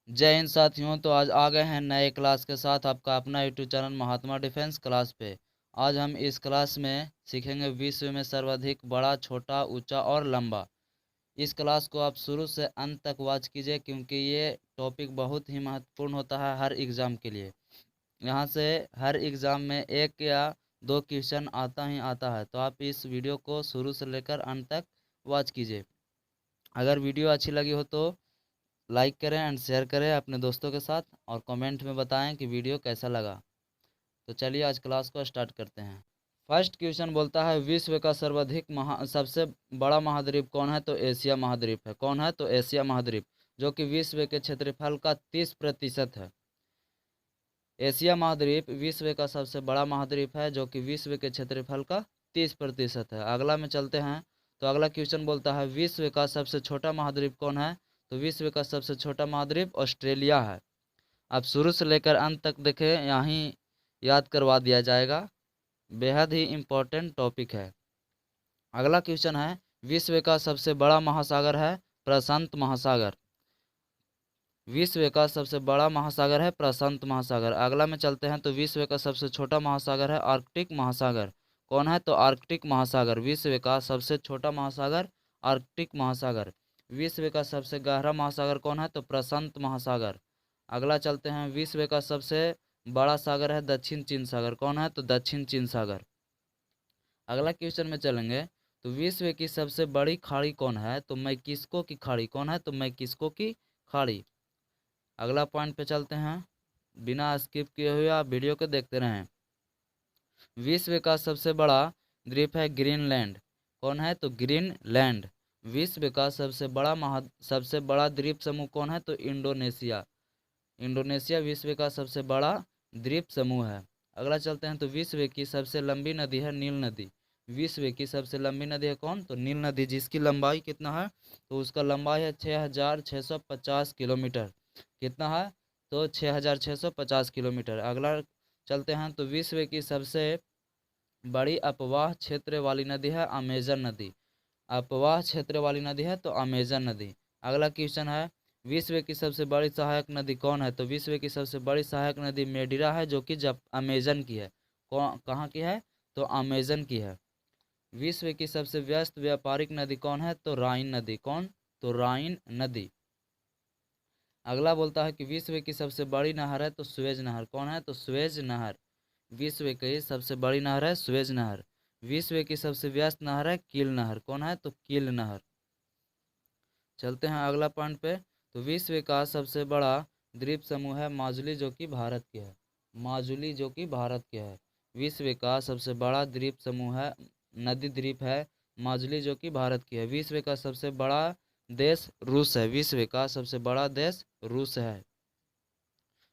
जय हिंद साथियों। तो आज आ गए हैं नए क्लास के साथ आपका अपना यूट्यूब चैनल महात्मा डिफेंस क्लास पे। आज हम इस क्लास में सीखेंगे विश्व में सर्वाधिक बड़ा, छोटा, ऊंचा और लंबा। इस क्लास को आप शुरू से अंत तक वॉच कीजिए क्योंकि ये टॉपिक बहुत ही महत्वपूर्ण होता है हर एग्ज़ाम के लिए। यहाँ से हर एग्ज़ाम में एक या दो क्वेश्चन आता ही आता है, तो आप इस वीडियो को शुरू से लेकर अंत तक वॉच कीजिए। अगर वीडियो अच्छी लगी हो तो लाइक करें एंड शेयर करें अपने दोस्तों के साथ और कमेंट में बताएं कि वीडियो कैसा लगा। तो चलिए आज क्लास को स्टार्ट करते हैं। फर्स्ट क्वेश्चन बोलता है विश्व का सर्वाधिक सबसे बड़ा महाद्वीप कौन है? तो एशिया महाद्वीप है। कौन है? तो एशिया महाद्वीप, जो कि विश्व के क्षेत्रफल का 30% है। एशिया महाद्वीप विश्व का सबसे बड़ा महाद्वीप है जो कि विश्व के क्षेत्रफल का 30% है। अगला में चलते हैं। तो अगला क्वेश्चन बोलता है विश्व का सबसे छोटा महाद्वीप कौन है? तो विश्व का सबसे छोटा महाद्वीप ऑस्ट्रेलिया है। आप शुरू से लेकर अंत तक देखें, यहीं याद करवा दिया जाएगा। बेहद ही इम्पोर्टेंट टॉपिक है। अगला क्वेश्चन है विश्व का सबसे बड़ा महासागर है प्रशांत महासागर। विश्व का सबसे बड़ा महासागर है प्रशांत महासागर। अगला में चलते हैं। तो विश्व का सबसे छोटा महासागर है आर्कटिक महासागर। कौन है? तो आर्कटिक महासागर। विश्व का सबसे छोटा महासागर आर्कटिक महासागर। विश्व का सबसे गहरा महासागर कौन है? तो प्रशांत महासागर। अगला चलते हैं। विश्व का सबसे बड़ा सागर है दक्षिण चीन सागर। कौन है? तो दक्षिण चीन सागर। अगला क्वेश्चन में चलेंगे। तो विश्व की सबसे बड़ी खाड़ी कौन है? तो मैक्सिको की खाड़ी। कौन है? तो मैक्सिको की खाड़ी। अगला पॉइंट पे चलते हैं। बिना स्किप किए हुए आप वीडियो को देखते रहें। विश्व का सबसे बड़ा द्वीप है ग्रीनलैंड। कौन है? तो ग्रीनलैंड। विश्व का सबसे बड़ा द्वीप समूह कौन है? तो इंडोनेशिया। इंडोनेशिया विश्व का सबसे बड़ा द्वीप समूह है। अगला चलते हैं। तो विश्व की सबसे लंबी नदी है नील नदी। विश्व की सबसे लंबी नदी है कौन? तो नील नदी, जिसकी लंबाई कितना है? तो उसका लंबाई है 6650 किलोमीटर। कितना है? तो 6650 किलोमीटर। अगला चलते हैं। तो विश्व की सबसे बड़ी अपवाह क्षेत्र वाली नदी है अमेजन नदी। अपवाह क्षेत्र वाली नदी है तो अमेजन नदी। अगला क्वेश्चन है विश्व की सबसे बड़ी सहायक नदी कौन है? तो विश्व की सबसे बड़ी सहायक नदी मेडिरा है, जो कि अमेजन की है। कहाँ की है? तो अमेजन की है। विश्व की सबसे व्यस्त व्यापारिक नदी कौन है? तो राइन नदी। कौन? तो राइन नदी। अगला बोलता है कि विश्व की सबसे बड़ी नहर है तो सुएज नहर। कौन है? तो सुएज नहर। विश्व की सबसे बड़ी नहर है सुएज नहर। विश्व की सबसे व्यस्त नहर है कील नहर। कौन है? तो कील नहर। चलते हैं अगला पॉइंट पे। तो विश्व का सबसे बड़ा द्वीप समूह है माजुली, जो कि भारत की है। माजुली जो कि भारत की है। विश्व का सबसे बड़ा द्वीप समूह है नदी द्वीप है माजुली, जो कि भारत की है। विश्व का सबसे बड़ा देश रूस है। विश्व का सबसे बड़ा देश रूस है।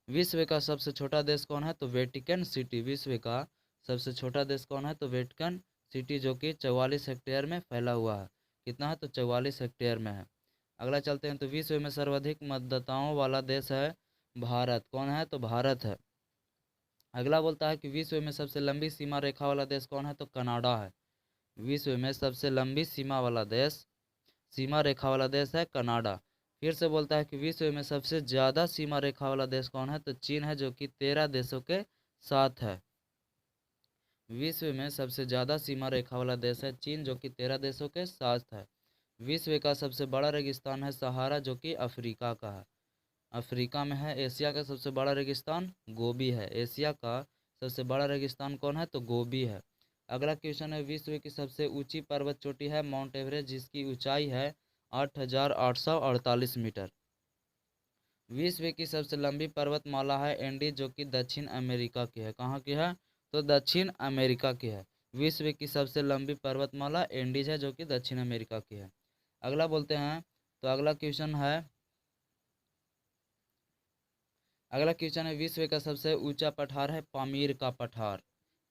विश्व का सबसे छोटा देश कौन है? तो वेटिकन सिटी। विश्व का सबसे छोटा देश कौन है? तो वेटिकन सिटी, जो कि 44 हेक्टेयर में फैला हुआ है। कितना है? तो 44 हेक्टेयर में है। अगला चलते हैं। तो विश्व में सर्वाधिक मतदाताओं वाला देश है भारत। कौन है? तो भारत है। अगला बोलता है कि विश्व में सबसे लंबी सीमा रेखा वाला देश कौन है? तो कनाडा है। विश्व में सबसे लंबी सीमा रेखा वाला देश है कनाडा। फिर से बोलता है कि विश्व में सबसे ज़्यादा सीमा रेखा वाला देश कौन है? तो चीन है, जो कि 13 देशों के साथ है। विश्व में सबसे ज़्यादा सीमा रेखा वाला देश है चीन, जो कि 13 देशों के साथ है। विश्व का सबसे बड़ा रेगिस्तान है सहारा, जो कि अफ्रीका का है। अफ्रीका में है। एशिया का सबसे बड़ा रेगिस्तान गोबी है। एशिया का सबसे बड़ा रेगिस्तान कौन है? तो गोबी है। अगला क्वेश्चन है विश्व की सबसे ऊंची पर्वत चोटी है माउंट एवरेस्ट, जिसकी ऊंचाई है 8848 मीटर। विश्व की सबसे लंबी पर्वतमाला है एंडीज, जो कि दक्षिण अमेरिका की है। कहाँ की है? तो दक्षिण अमेरिका की है। विश्व की सबसे लंबी पर्वतमाला एंडीज है, जो कि दक्षिण अमेरिका की है। अगला बोलते हैं। तो अगला क्वेश्चन है विश्व का सबसे ऊंचा पठार है पामीर का पठार।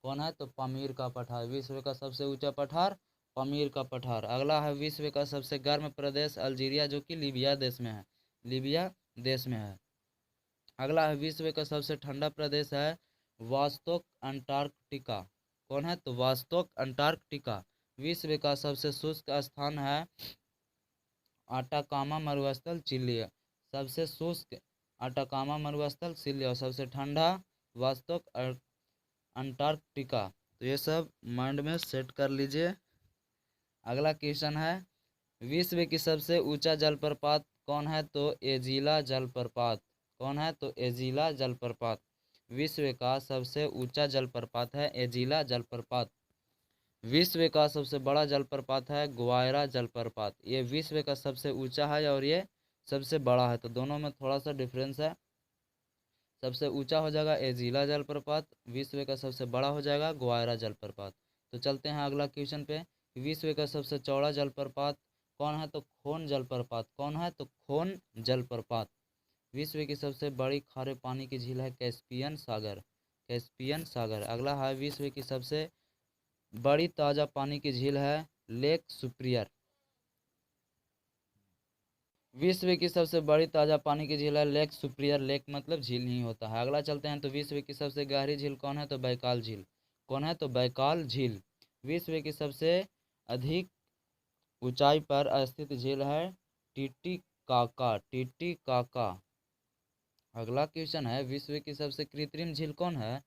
कौन है? तो पामीर का पठार। विश्व का सबसे ऊंचा पठार पामीर का पठार। अगला है विश्व का सबसे गर्म प्रदेश अल्जीरिया, जो कि लीबिया देश में है। लीबिया देश में है। अगला है विश्व का सबसे ठंडा प्रदेश है वास्तोक अंटार्कटिका। कौन है? तो वास्तोक अंटार्कटिका। विश्व का सबसे शुष्क स्थान है आटाकामा मरुस्थल चिली। सबसे शुष्क अटाकामा मरुस्थल सिल्ली, और सबसे ठंडा वास्तव अंटार्कटिका। तो ये सब माइंड में सेट कर लीजिए। अगला क्वेश्चन है, विश्व की सबसे ऊंचा जलप्रपात कौन है? तो एजिला जलप्रपात। कौन है? तो एजिला जलप्रपात। विश्व का सबसे ऊंचा जलप्रपात है एजिला जलप्रपात। विश्व का सबसे बड़ा जलप्रपात है ग्वायरा जलप्रपात। ये विश्व का सबसे ऊंचा है और ये सबसे बड़ा है, तो दोनों में थोड़ा सा डिफरेंस है। सबसे ऊंचा हो जाएगा एजिला जलप्रपात, विश्व का सबसे बड़ा हो जाएगा ग्वायरा जलप्रपात। तो चलते हैं अगला क्वेश्चन पे। विश्व का सबसे चौड़ा जलप्रपात कौन है? तो खोन जलप्रपात। कौन है? तो खोन जलप्रपात। विश्व की सबसे बड़ी खारे पानी की झील है कैस्पियन सागर। कैस्पियन सागर। अगला है, विश्व की सबसे बड़ी ताज़ा पानी की झील है लेक सुप्रियर। विश्व की सबसे बड़ी ताज़ा पानी की झील है लेक सुप्रियर। लेक मतलब झील ही होता है। अगला चलते हैं, तो विश्व की सबसे गहरी झील कौन है? तो बैकाल झील। कौन है? तो बैकाल झील। विश्व की सबसे अधिक ऊंचाई पर स्थित झील है टीटीकाका। टीटीकाका। अगला क्वेश्चन है, विश्व की सबसे कृत्रिम झील कौन है?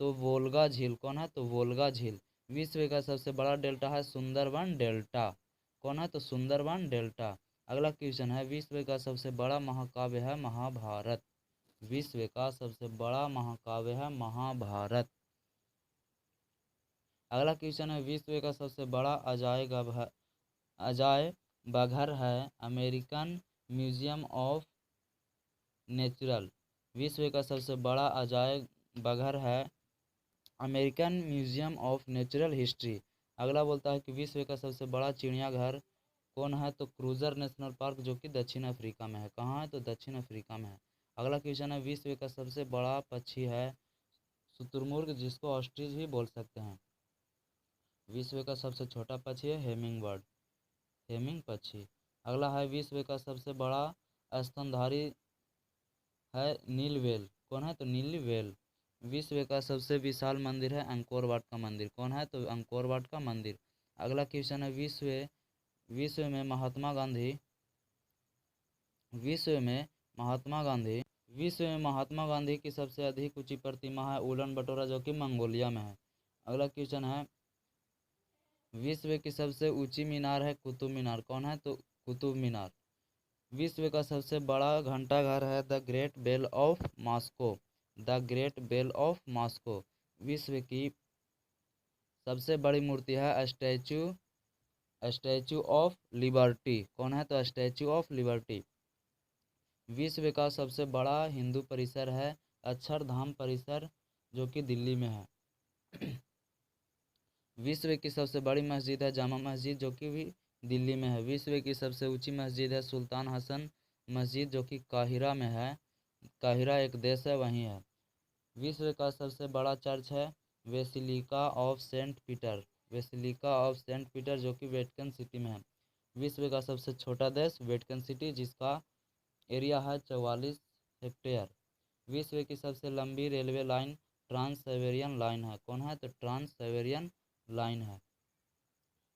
तो वोल्गा झील। कौन है? तो वोल्गा झील। विश्व का सबसे बड़ा डेल्टा है सुंदरबन डेल्टा। कौन है? तो सुंदरबन डेल्टा। अगला क्वेश्चन है, विश्व का सबसे बड़ा महाकाव्य है महाभारत। विश्व का सबसे बड़ा महाकाव्य है महाभारत। अगला क्वेश्चन है, विश्व का सबसे बड़ा अजायब घर है अमेरिकन म्यूजियम ऑफ नेचुरल। विश्व का सबसे बड़ा अजायब घर है American museum of natural history. अगला बोलता है कि विश्व का सबसे बड़ा चिड़ियाघर कौन है? तो क्रूजर नेशनल पार्क, जो कि दक्षिण अफ्रीका में है। कहाँ है? तो दक्षिण अफ्रीका में है। अगला क्वेश्चन है, विश्व का सबसे बड़ा पक्षी है शुतुरमुर्ग, जिसको ऑस्ट्रिच भी बोल सकते हैं। विश्व का सबसे छोटा पक्षी है हेमिंग बर्ड। हेमिंग पक्षी। अगला है, विश्व का सबसे बड़ा स्तनधारी है नील व्हेल। कौन है? तो नील व्हेल। विश्व का सबसे विशाल मंदिर है अंकोर वाट का मंदिर। कौन है? तो अंकोर वाट का मंदिर। अगला क्वेश्चन है, विश्व में महात्मा गांधी विश्व में महात्मा गांधी विश्व में महात्मा गांधी की सबसे अधिक ऊंची प्रतिमा है उलन बटोरा, जो कि मंगोलिया में है। अगला क्वेश्चन है, विश्व की सबसे ऊंची मीनार है कुतुब मीनार। कौन है? तो कुतुब मीनार। विश्व का सबसे बड़ा घंटाघर है the great bell of Moscow. The great bell of Moscow. विश्व की सबसे बड़ी मूर्ति है स्टैचू ऑफ लिबर्टी। कौन है? तो स्टैचू ऑफ लिबर्टी। विश्व का सबसे बड़ा हिंदू परिसर है अक्षरधाम परिसर, जो कि दिल्ली में है। विश्व की सबसे बड़ी मस्जिद है जामा मस्जिद, जो कि भी दिल्ली में है। विश्व की सबसे ऊंची मस्जिद है सुल्तान हसन मस्जिद, जो कि काहिरा में है। काहिरा एक देश है, वहीं है। विश्व का सबसे बड़ा चर्च है basilica of saint Peter. Basilica of saint Peter, जो कि वेटिकन सिटी में है। विश्व का सबसे छोटा देश वेटिकन सिटी, जिसका एरिया है 44 हेक्टेयर। विश्व की सबसे लंबी railway line trans Siberian line है। कौन है? तो ट्रांस साइबेरियन लाइन है।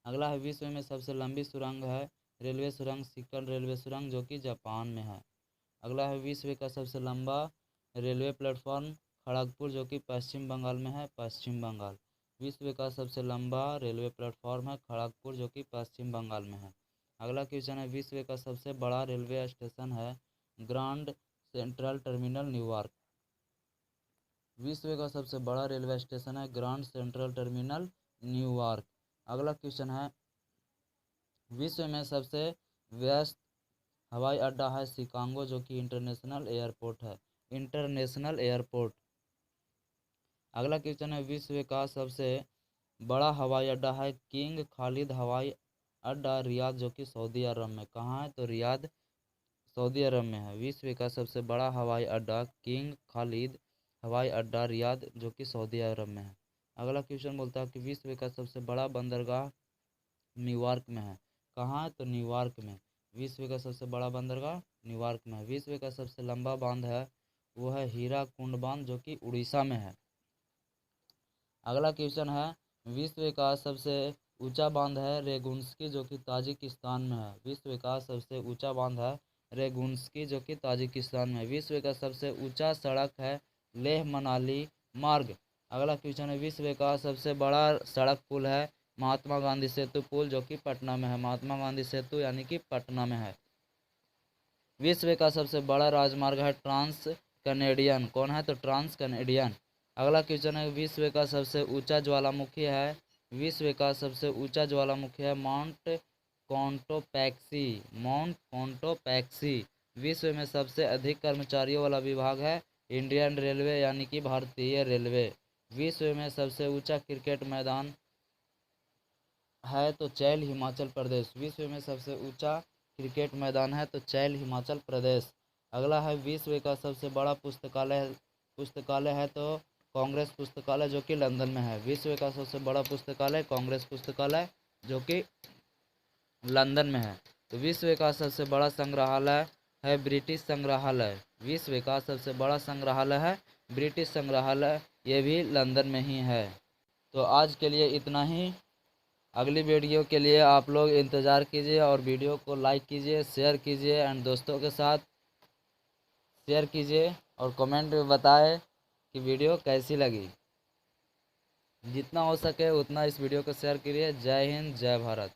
अगला है, विश्व में सबसे लंबी सुरंग है रेलवे सुरंग सिक्कल रेलवे सुरंग, जो कि जापान में है। अगला है, विश्व का सबसे लंबा रेलवे प्लेटफॉर्म खड़गपुर, जो कि पश्चिम बंगाल में है। पश्चिम बंगाल। विश्व का सबसे लंबा रेलवे प्लेटफॉर्म है खड़गपुर, जो कि पश्चिम बंगाल में है। अगला क्वेश्चन है, विश्व का सबसे बड़ा रेलवे स्टेशन है ग्रांड सेंट्रल टर्मिनल न्यूयॉर्क। विश्व का सबसे बड़ा रेलवे स्टेशन है ग्रांड सेंट्रल टर्मिनल न्यूयॉर्क। अगला क्वेश्चन है, विश्व में सबसे व्यस्त हवाई अड्डा है शिकागो, जो कि इंटरनेशनल एयरपोर्ट है। International airport. अगला क्वेश्चन है, विश्व का सबसे बड़ा हवाई अड्डा है किंग खालिद हवाई अड्डा रियाद, जो कि सऊदी अरब में। कहाँ है? तो रियाद सऊदी अरब में है। विश्व का सबसे बड़ा हवाई अड्डा किंग खालिद हवाई अड्डा रियाद, जो कि सऊदी अरब में है। अगला क्वेश्चन बोलता है कि विश्व का सबसे बड़ा बंदरगाह न्यूयॉर्क में है। कहाँ है? तो न्यूयॉर्क में। विश्व का सबसे बड़ा बंदरगाह न्यूयॉर्क में है। विश्व का सबसे लंबा बांध है वो है हीरा कुंड बांध, जो कि उड़ीसा में है। अगला क्वेश्चन है, विश्व का सबसे ऊंचा बांध है रेगुंस्की, जो कि ताजिकिस्तान में है। विश्व का सबसे ऊंचा बांध है रेगुंस्की जो कि ताजिकिस्तान में। विश्व का सबसे ऊंचा सड़क है लेह मनाली मार्ग। अगला क्वेश्चन है, विश्व का सबसे बड़ा सड़क पुल है महात्मा गांधी सेतु पुल जो कि पटना में है। महात्मा गांधी सेतु यानी कि पटना में है। विश्व का सबसे बड़ा राजमार्ग है ट्रांस कैनेडियन। कौन है? तो ट्रांस कैनेडियन। अगला क्वेश्चन है, विश्व का सबसे ऊंचा ज्वालामुखी है। विश्व का सबसे ऊंचा ज्वालामुखी है माउंट कॉन्टोपैक्सी। माउंट कॉन्टोपैक्सी। विश्व में सबसे अधिक कर्मचारियों वाला विभाग है इंडियन रेलवे यानी कि भारतीय रेलवे। विश्व में सबसे ऊंचा क्रिकेट मैदान है तो चैल हिमाचल प्रदेश। विश्व में सबसे ऊंचा क्रिकेट मैदान है तो चैल हिमाचल प्रदेश। अगला है, विश्व का सबसे बड़ा पुस्तकालय है तो कांग्रेस पुस्तकालय जो कि लंदन में है। विश्व का सबसे बड़ा पुस्तकालय कांग्रेस पुस्तकालय जो कि लंदन में है। तो विश्व का सबसे बड़ा संग्रहालय है ब्रिटिश संग्रहालय। विश्व का सबसे बड़ा संग्रहालय है ब्रिटिश संग्रहालय, ये भी लंदन में ही है। तो आज के लिए इतना ही। अगली वीडियो के लिए आप लोग इंतज़ार कीजिए और वीडियो को लाइक कीजिए, शेयर कीजिए एंड दोस्तों के साथ शेयर कीजिए और कमेंट में बताएं कि वीडियो कैसी लगी। जितना हो सके उतना इस वीडियो को शेयर कीजिए। जय हिंद, जय भारत।